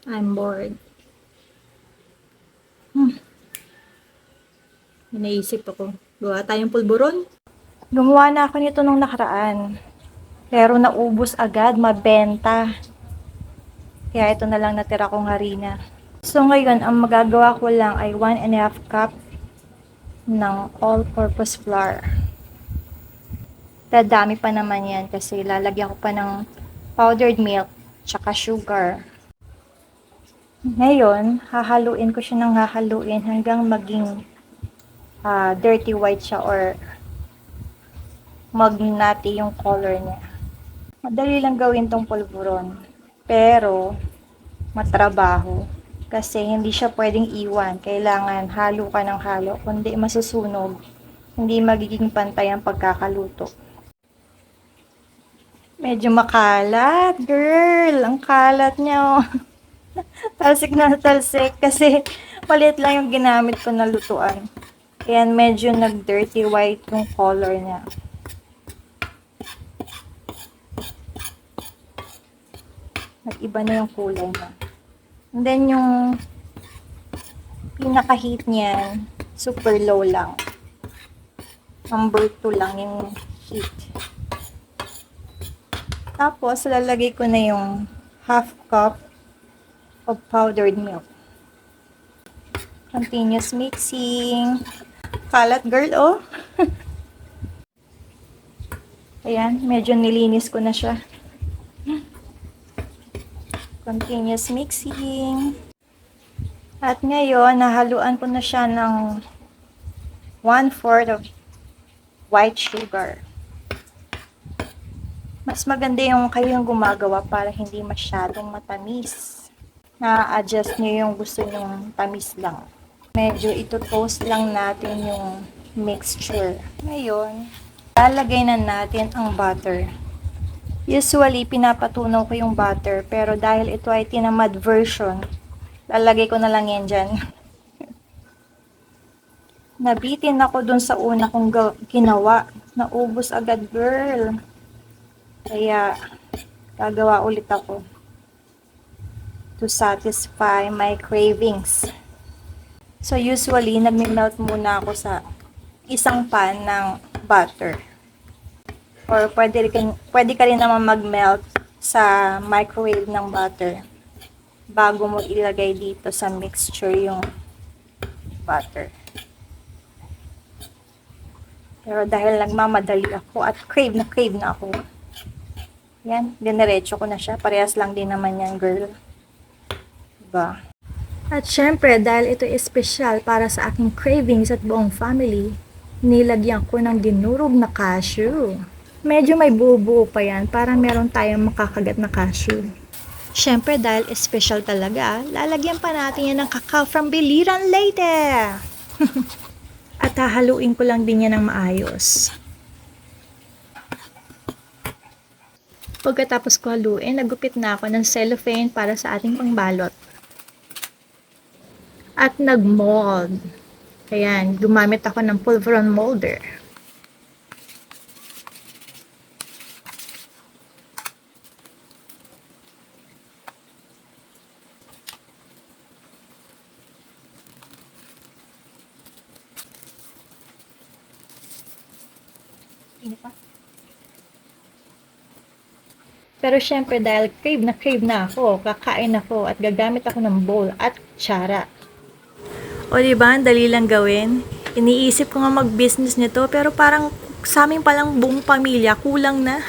I'm bored. Hmm. May naisip ako. Gawa tayong pulburon. Gumawa na ako nito nung nakaraan. Pero naubos agad, mabenta. Kaya ito na lang natira kong harina. So ngayon, ang magagawa ko lang ay 1½ cup ng all-purpose flour. Dadami pa naman yan kasi lalagyan ko pa ng powdered milk tsaka sugar. Ngayon, hahaluin ko siya ng hahaluin hanggang maging dirty white siya or magnati yung color niya. Madali lang gawin tong pulburon. Pero, matrabaho. Kasi hindi siya pwedeng iwan. Kailangan halo ka ng halo. Kundi masusunog, hindi magiging pantay ang pagkakaluto. Medyo makalat. Girl, ang kalat niya, oh. Talsik na talsik. Kasi maliit lang yung ginamit ko na lutuan. Kaya medyo nag-dirty white yung color niya. Nag-iba na yung kulay niya. And then yung pinaka-heat niyan, super low lang. Number 2 lang yung heat. Tapos, lalagay ko na yung ½ cup of powdered milk. Continuous mixing. Kalat, girl, oh. Ayan, medyo nilinis ko na siya. Continuous mixing. At ngayon, nahaluan ko na siya ng 1/4 of white sugar. Mas maganda yung kayo yung gumagawa para hindi masyadong matamis. Na-adjust nyo yung gusto nyong tamis lang. Medyo ito-toast lang natin yung mixture. Ngayon, lalagay na natin ang butter. Usually, pinapatunaw ko yung butter, pero dahil ito ay tinamad version, lalagay ko na lang yan dyan. Nabitin ako dun sa una kong ginawa. Naubos agad, girl. Kaya, gagawa ulit ako to satisfy my cravings. So, usually, nagme-melt muna ako sa isang pan ng butter. Or pwede ka rin naman mag-melt sa microwave ng butter bago mo ilagay dito sa mixture yung butter. Pero dahil nagmamadali ako at crave na ako, yan, dinerecho ko na siya. Parehas lang din naman yan, girl. Diba? At syempre, dahil ito is special para sa aking cravings at buong family, nilagyan ko ng dinurog na cashew. Medyo may buo-buo pa yan para meron tayong makakagat na cashew. Syempre, dahil special talaga, lalagyan pa natin yan ng cacao from Biliran Leyte. At hahaluin ko lang din yan ng maayos. Pagkatapos ko haluin, nagupit na ako ng cellophane para sa ating pangbalot. At nag-mold. Ayan, gumamit ako ng pulveron molder. Pero syempre dahil crave na ako, kakain ako at gagamit ako ng bowl at kutsara. O diba, ang dali lang gawin. Iniisip ko nga mag-business nito pero parang sa amin palang buong pamilya, kulang na.